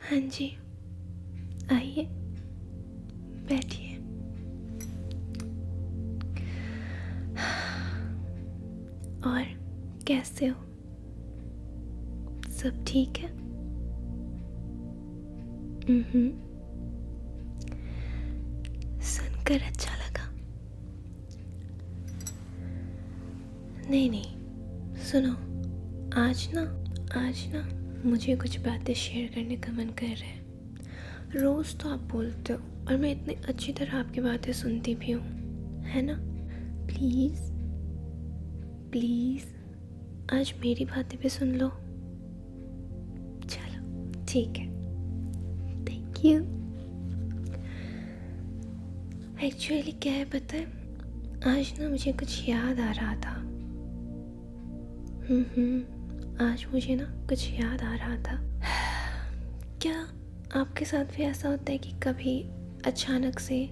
हाँ जी, आइए बैठिए। और कैसे हो? सब ठीक है? सुनकर अच्छा लगा। नहीं, सुनो, आज ना मुझे कुछ बातें शेयर करने का मन कर रहा है। रोज़ तो आप बोलते हो और मैं इतनी अच्छी तरह आपकी बातें सुनती भी हूँ, है ना? प्लीज़ प्लीज़ आज मेरी बातें भी सुन लो। चलो ठीक है, थैंक यू। एक्चुअली क्या है पता है, आज ना मुझे कुछ याद आ रहा था। आज मुझे ना कुछ याद आ रहा था। क्या आपके साथ भी ऐसा होता है कि कभी अचानक से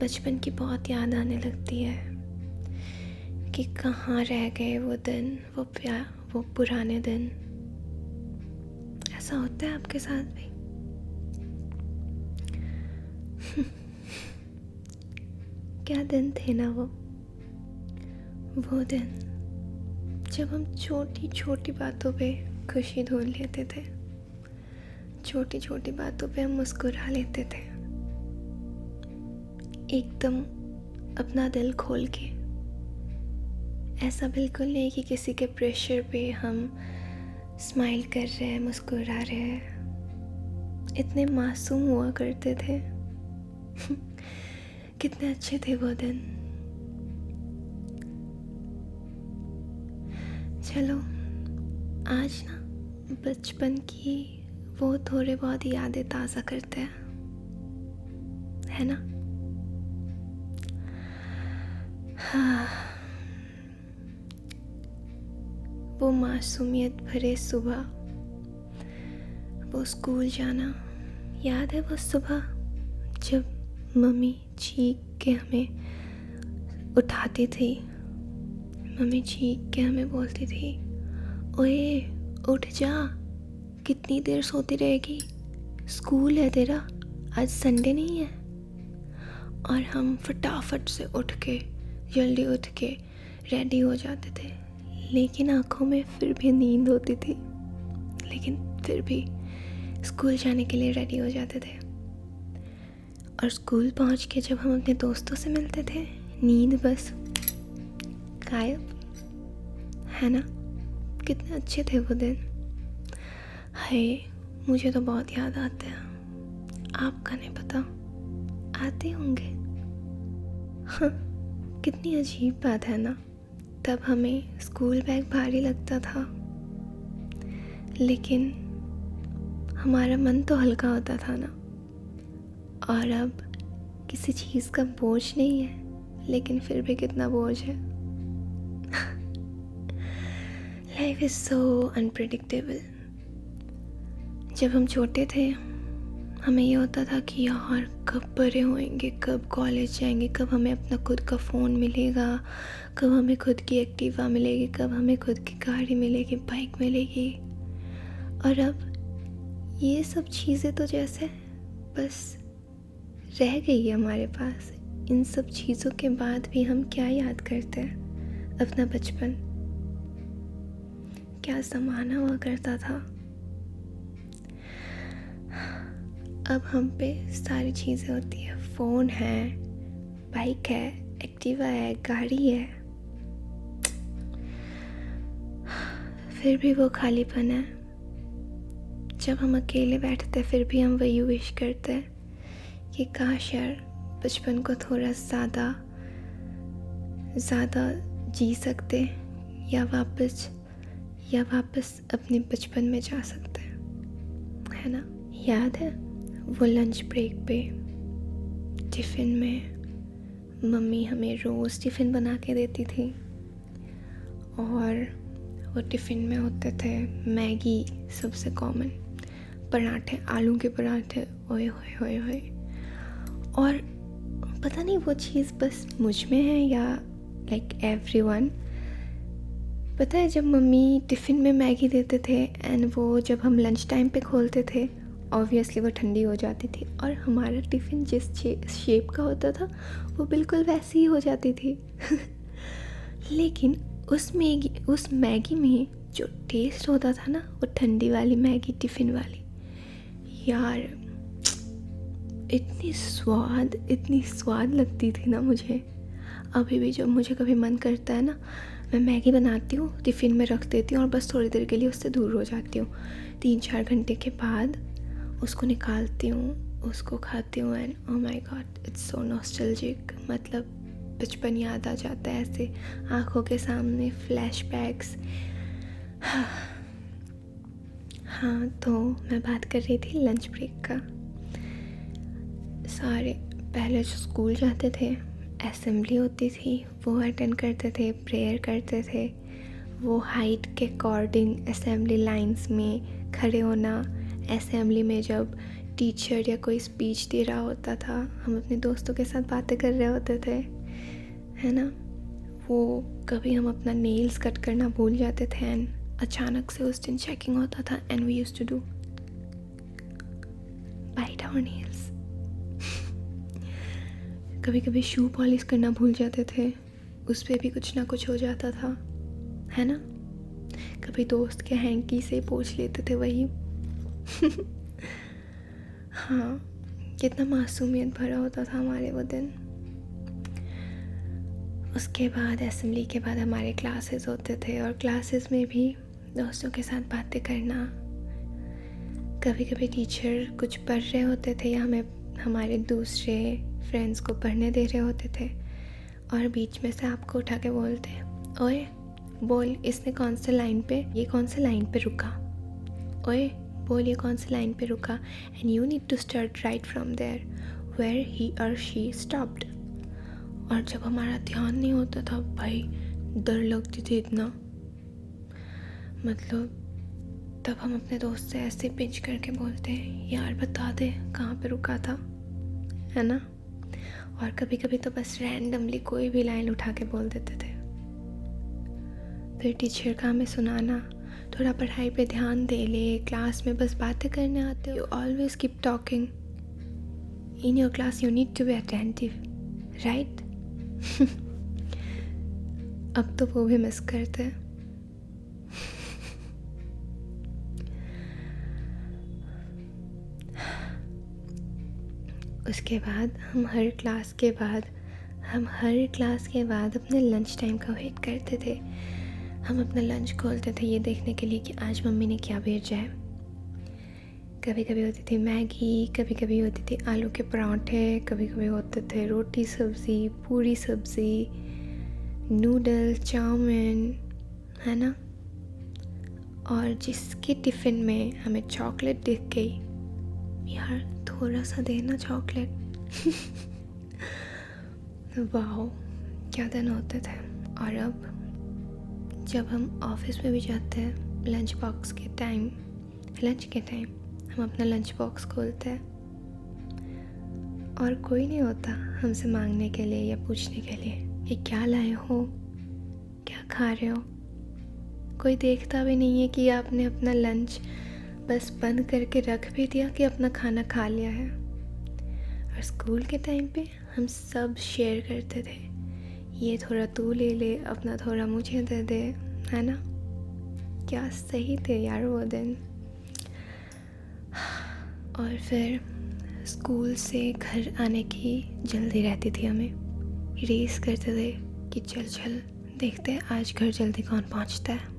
बचपन की बहुत याद आने लगती है कि कहाँ रह गए वो दिन, वो पुराने दिन? ऐसा होता है आपके साथ भी? क्या दिन थे ना वो दिन जब हम छोटी छोटी बातों पे खुशी ढूंढ लेते थे, छोटी छोटी बातों पे हम मुस्कुरा लेते थे, एकदम अपना दिल खोल के। ऐसा बिल्कुल नहीं कि किसी के प्रेशर पे हम स्माइल कर रहे हैं, मुस्कुरा रहे हैं। इतने मासूम हुआ करते थे। कितने अच्छे थे वो दिन। चलो आज ना बचपन की वो थोड़े बहुत यादें ताज़ा करते हैं, है ना? हाँ, वो मासूमियत भरे सुबह, वो स्कूल जाना। याद है वो सुबह जब मम्मी चीख के हमें उठाती थी, मम्मी चीख के हमें बोलती थी, ओए उठ जा, कितनी देर सोती रहेगी, स्कूल है तेरा, आज संडे नहीं है। और हम फटाफट से जल्दी उठ के रेडी हो जाते थे, लेकिन आंखों में फिर भी नींद होती थी, लेकिन फिर भी स्कूल जाने के लिए रेडी हो जाते थे। और स्कूल पहुंच के जब हम अपने दोस्तों से मिलते थे, नींद बस गायब, है ना? कितने अच्छे थे वो दिन। हाय, मुझे तो बहुत याद आते हैं, आपका नहीं पता, आते होंगे। हाँ, कितनी अजीब बात है ना, तब हमें स्कूल बैग भारी लगता था, लेकिन हमारा मन तो हल्का होता था ना। और अब किसी चीज़ का बोझ नहीं है, लेकिन फिर भी कितना बोझ है। Life is so unpredictable. जब हम छोटे थे हमें ये होता था कि यार कब बड़े होएंगे, कब कॉलेज जाएंगे, कब हमें अपना खुद का फ़ोन मिलेगा, कब हमें खुद की एक्टिवा मिलेगी, कब हमें खुद की गाड़ी मिलेगी, बाइक मिलेगी। और अब ये सब चीज़ें तो जैसे बस रह गई है हमारे पास। इन सब चीज़ों के बाद भी हम क्या याद करते हैं? अपना बचपन। क्या ज़माना हुआ करता था। अब हम पे सारी चीज़ें होती है, फ़ोन है, बाइक है, एक्टिवा है, गाड़ी है, फिर भी वो खालीपन है। जब हम अकेले बैठते फिर भी हम वही विश करते हैं कि काश यार बचपन को थोड़ा ज़्यादा जी सकते, या वापस अपने बचपन में जा सकते, है ना? याद है वो लंच ब्रेक पे टिफ़िन में मम्मी हमें रोज़ टिफ़िन बना के देती थी, और वो टिफ़िन में होते थे मैगी सबसे कॉमन, पराठे, आलू के पराठे, ओए होए होए होए। और पता नहीं वो चीज़ बस मुझ में है या लाइक एवरीवन। पता है जब मम्मी टिफ़िन में मैगी देते थे एंड वो जब हम लंच टाइम पे खोलते थे ऑब्वियसली वो ठंडी हो जाती थी, और हमारा टिफ़िन जिस शेप का होता था वो बिल्कुल वैसी ही हो जाती थी। लेकिन उस मैगी में जो टेस्ट होता था ना, वो ठंडी वाली मैगी टिफ़िन वाली, यार इतनी स्वाद लगती थी ना मुझे। अभी भी जब मुझे कभी मन करता है ना, मैं मैगी बनाती हूँ, टिफ़िन में रख देती हूँ और बस थोड़ी देर के लिए उससे दूर हो जाती हूँ। 3-4 घंटे के बाद उसको निकालती हूँ, उसको खाती हूँ, and oh my God, it's so nostalgic. मतलब बचपन याद आ जाता है ऐसे आँखों के सामने, फ्लैशबैक्स। हाँ, तो मैं बात कर रही थी लंच ब्रेक का। सारे पहले जो स्कूल जाते थे, असेंबली होती थी, वो अटेंड करते थे, प्रेयर करते थे, वो हाइट के अकॉर्डिंग असेंबली लाइंस में खड़े होना। असेंबली में जब टीचर या कोई स्पीच दे रहा होता था, हम अपने दोस्तों के साथ बातें कर रहे होते थे, है ना। वो कभी हम अपना नेल्स कट करना भूल जाते थे, एंड अचानक से उस दिन चेकिंग होता था, and we used to do bite our nails. कभी कभी शू पॉलिश करना भूल जाते थे, उस पर भी कुछ ना कुछ हो जाता था, है ना। कभी दोस्त के हैंकी से पोंछ लेते थे वही। हाँ, कितना मासूमियत भरा होता था हमारे वो दिन। उसके बाद असेंबली के बाद हमारे क्लासेस होते थे, और क्लासेस में भी दोस्तों के साथ बातें करना। कभी कभी टीचर कुछ पढ़ रहे होते थे या हमारे दूसरे फ्रेंड्स को पढ़ने दे रहे होते थे, और बीच में से आपको उठा के बोलते, ओए बोल, इसने ये कौन से लाइन पे रुका, ओए बोल, ये कौन से लाइन पे रुका, and you need to start right from there where he or she stopped. और जब हमारा ध्यान नहीं होता था भाई, डर लगती थी इतना। मतलब तब हम अपने दोस्त से ऐसे पिंच करके बोलते हैं, यार बता दे कहाँ पे रुका था, है ना। और कभी कभी तो बस रैंडमली कोई भी लाइन उठा के बोल देते थे। फिर टीचर का हमें सुनाना, थोड़ा पढ़ाई पे ध्यान दे ले, क्लास में बस बातें करने आते हो, you always keep talking, in your class you need to be attentive, right. अब तो वो भी मिस करते हैं। उसके बाद हम हर क्लास के बाद अपने लंच टाइम का वेट करते थे। हम अपना लंच खोलते थे ये देखने के लिए कि आज मम्मी ने क्या भेजा है। कभी कभी होती थी मैगी, कभी कभी होती थी आलू के पराठे, कभी कभी होते थे रोटी सब्ज़ी, पूरी सब्ज़ी, नूडल, चाउमीन, है ना। और जिसके टिफ़िन में हमें चॉकलेट दिख गई, यार थोड़ा सा देना चॉकलेट। वाह, क्या दिन होते थे। और अब जब हम ऑफिस में भी जाते हैं, लंच के टाइम हम अपना लंच बॉक्स खोलते हैं, और कोई नहीं होता हमसे मांगने के लिए या पूछने के लिए कि क्या लाए हो, क्या खा रहे हो। कोई देखता भी नहीं है कि आपने अपना लंच बस बंद करके रख भी दिया कि अपना खाना खा लिया है। और स्कूल के टाइम पे हम सब शेयर करते थे, ये थोड़ा तू ले ले, अपना थोड़ा मुझे दे दे, है ना। क्या सही थे यार वो दिन। और फिर स्कूल से घर आने की जल्दी रहती थी, हमें रेस करते थे कि चल देखते हैं आज घर जल्दी कौन पहुंचता है।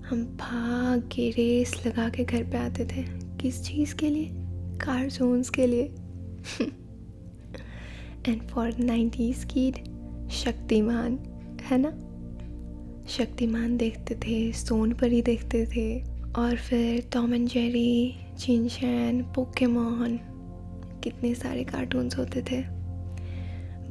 हम भाग के रेस लगा के घर पे आते थे। किस चीज़ के लिए? कार्टून्स के लिए। And for 90s kid, Shaktimaan, है ना। शक्तिमान देखते थे, सोनपरी देखते थे, और फिर टॉम एंड जेरी, चिंचैन, पोकेमॉन, कितने सारे कार्टून्स होते थे।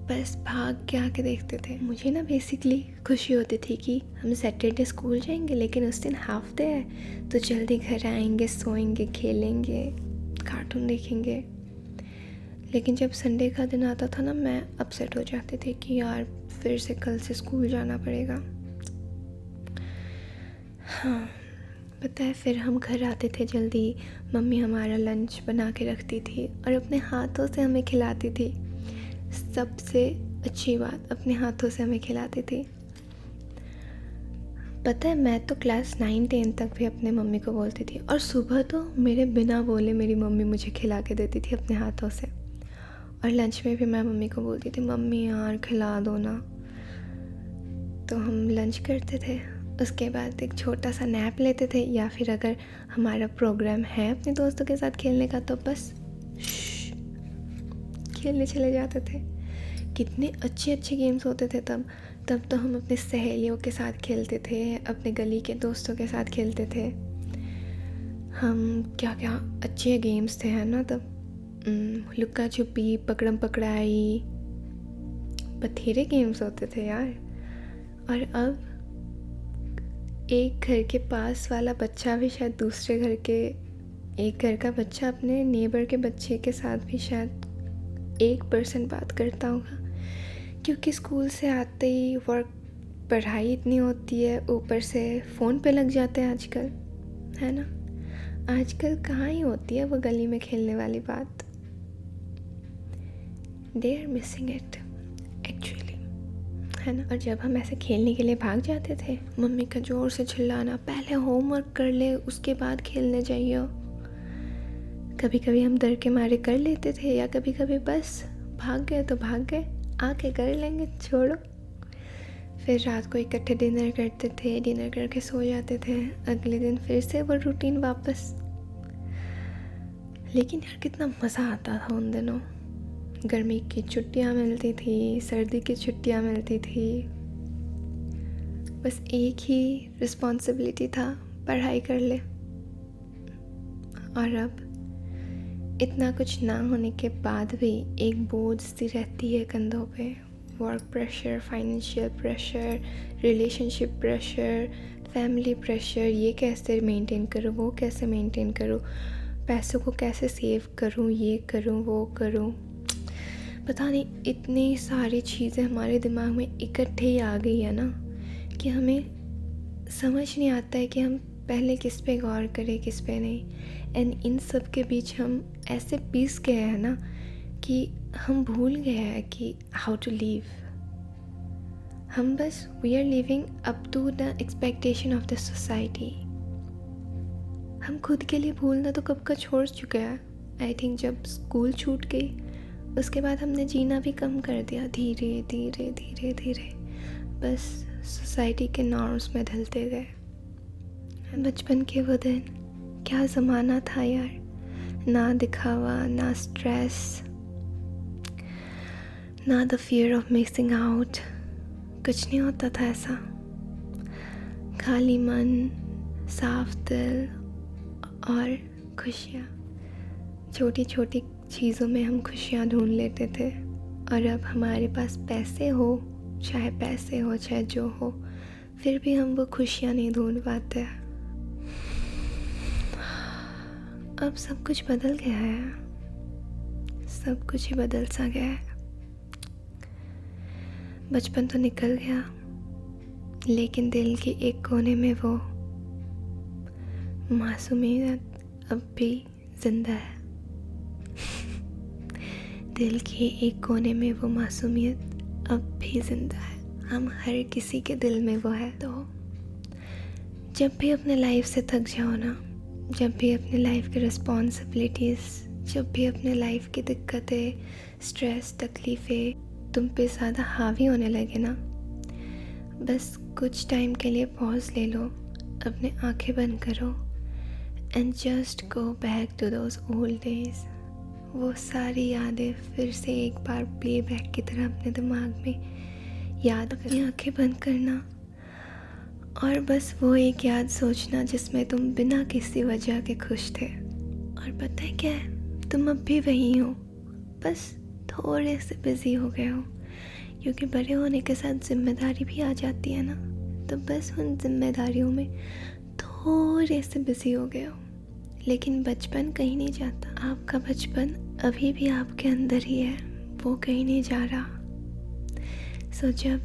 बस भाग के आके देखते थे। मुझे ना बेसिकली खुशी होती थी कि हम सैटरडे स्कूल जाएंगे, लेकिन उस दिन हाफ डे है तो जल्दी घर आएंगे, सोएंगे, खेलेंगे, कार्टून देखेंगे। लेकिन जब संडे का दिन आता था ना, मैं अपसेट हो जाती थी कि यार फिर से कल से स्कूल जाना पड़ेगा। हाँ, पता है फिर हम घर आते थे जल्दी, मम्मी हमारा लंच बना के रखती थी और अपने हाथों से हमें खिलाती थी। सबसे अच्छी बात, अपने हाथों से हमें खिलाती थी। पता है मैं तो क्लास 9-10 तक भी अपने मम्मी को बोलती थी, और सुबह तो मेरे बिना बोले मेरी मम्मी मुझे खिला के देती थी अपने हाथों से। और लंच में भी मैं मम्मी को बोलती थी, मम्मी यार खिला दो ना। तो हम लंच करते थे, उसके बाद एक छोटा सा नैप लेते थे, या फिर अगर हमारा प्रोग्राम है अपने दोस्तों के साथ खेलने का तो बस खेलने चले जाते थे। कितने अच्छे अच्छे गेम्स होते थे तब तो हम अपनी सहेलियों के साथ खेलते थे, अपने गली के दोस्तों के साथ खेलते थे हम। क्या क्या अच्छे गेम्स थे, है ना तब। लुक्का छुपी, पकड़म पकड़ाई, बथेरे गेम्स होते थे यार। और अब एक घर के पास वाला बच्चा भी शायद दूसरे घर के, एक घर का बच्चा अपने नेबर के बच्चे के साथ भी शायद 1% बात करता होगा, क्योंकि स्कूल से आते ही वर्क, पढ़ाई इतनी होती है, ऊपर से फ़ोन पे लग जाते हैं आजकल, है ना। आजकल कहाँ ही होती है वो गली में खेलने वाली बात। They are missing it actually, है ना। और जब हम ऐसे खेलने के लिए भाग जाते थे, मम्मी का ज़ोर से चिल्लाना, पहले होमवर्क कर ले उसके बाद खेलने जाइए। कभी कभी हम डर के मारे कर लेते थे, या कभी कभी बस भाग गए तो भाग गए, आके कर लेंगे छोड़ो। फिर रात को इकट्ठे डिनर करते थे, डिनर करके सो जाते थे, अगले दिन फिर से वो रूटीन वापस। लेकिन यार कितना मज़ा आता था उन दिनों। गर्मी की छुट्टियाँ मिलती थी, सर्दी की छुट्टियाँ मिलती थी, बस एक ही रिस्पॉन्सिबिलिटी था, पढ़ाई कर ले। और अब इतना कुछ ना होने के बाद भी एक बोझ सी रहती है कंधों पे। Work pressure, financial pressure, relationship pressure, family pressure, ये कैसे मेंटेन करूँ, वो कैसे मेंटेन करूँ, पैसों को कैसे सेव करूँ, ये करूँ वो करूँ। पता नहीं इतनी सारी चीज़ें हमारे दिमाग में इकट्ठे ही आ गई है ना, कि हमें समझ नहीं आता है कि हम पहले किस पे गौर करें किस पे नहीं। एंड इन सब के बीच हम ऐसे पिस गए हैं ना कि हम भूल गए हैं कि हाउ टू लिव। हम बस we are living up to the expectation of the society. हम खुद के लिए भूलना तो कब का छोड़ चुके हैं। आई थिंक जब स्कूल छूट गई उसके बाद हमने जीना भी कम कर दिया, धीरे धीरे धीरे धीरे बस सोसाइटी के नॉर्म्स में ढलते गए। बचपन के वो दिन, क्या ज़माना था यार। ना दिखावा, ना स्ट्रेस, ना the fear of missing out, कुछ नहीं होता था ऐसा। खाली मन, साफ दिल और खुशियाँ। छोटी छोटी चीज़ों में हम खुशियाँ ढूंढ लेते थे। और अब हमारे पास पैसे हो चाहे जो हो, फिर भी हम वो खुशियाँ नहीं ढूंढ पाते। अब सब कुछ बदल गया है, सब कुछ ही बदल सा गया है। बचपन तो निकल गया, लेकिन दिल के एक कोने में वो मासूमियत अब भी जिंदा है। दिल के एक कोने में वो मासूमियत अब भी जिंदा है। हम हर किसी के दिल में वो है। तो जब भी अपने लाइफ से थक जाओ ना, जब भी अपने लाइफ की रिस्पॉन्सिबिलिटीज़, जब भी अपने लाइफ की दिक्कतें, स्ट्रेस, तकलीफ़ें तुम पे ज़्यादा हावी होने लगे ना, बस कुछ टाइम के लिए पॉज ले लो, अपने आंखें बंद करो and just go back to those old days. वो सारी यादें फिर से एक बार प्लेबैक की तरह अपने दिमाग में याद अपनी आंखें बंद करना और बस वो एक याद सोचना जिसमें तुम बिना किसी वजह के खुश थे। और पता है क्या है, तुम अब भी वही हो, बस थोड़े से बिज़ी हो गए हो, क्योंकि बड़े होने के साथ जिम्मेदारी भी आ जाती है ना। तो बस उन जिम्मेदारियों में थोड़े से बिज़ी हो गए हो, लेकिन बचपन कहीं नहीं जाता। आपका बचपन अभी भी आपके अंदर ही है, वो कहीं नहीं जा रहा। सो जब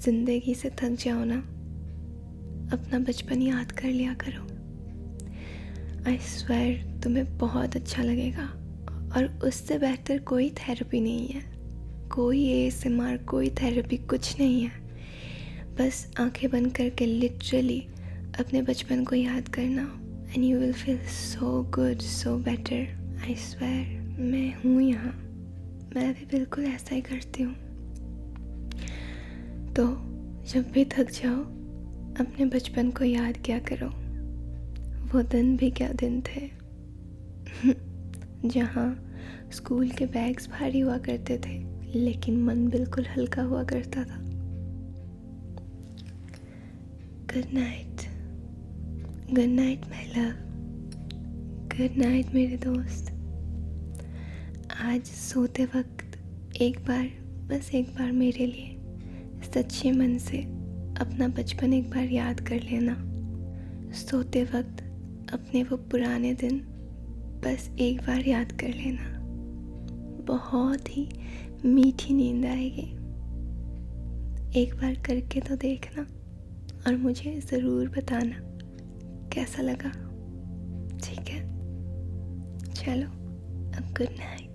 ज़िंदगी से थक जाओ ना, अपना बचपन याद कर लिया करो। आई स्वेयर तुम्हें बहुत अच्छा लगेगा। और उससे बेहतर कोई थेरेपी नहीं है, कोई ASMR, कोई थेरेपी, कुछ नहीं है। बस आंखें बंद करके लिटरली अपने बचपन को याद करना and you will feel so good, so better. I swear मैं हूँ यहाँ, मैं भी बिल्कुल ऐसा ही करती हूँ। तो जब भी थक जाओ अपने बचपन को याद किया करो। वो दिन भी क्या दिन थे जहाँ स्कूल के बैग्स भारी हुआ करते थे लेकिन मन बिल्कुल हल्का हुआ करता था। Good night, good night my love, good night मेरे दोस्त। आज सोते वक्त एक बार, बस एक बार मेरे लिए सच्चे मन से अपना बचपन एक बार याद कर लेना। सोते वक्त अपने वो पुराने दिन बस एक बार याद कर लेना। बहुत ही मीठी नींद आएगी। एक बार करके तो देखना और मुझे ज़रूर बताना कैसा लगा। ठीक है, चलो अब गुड नाइट।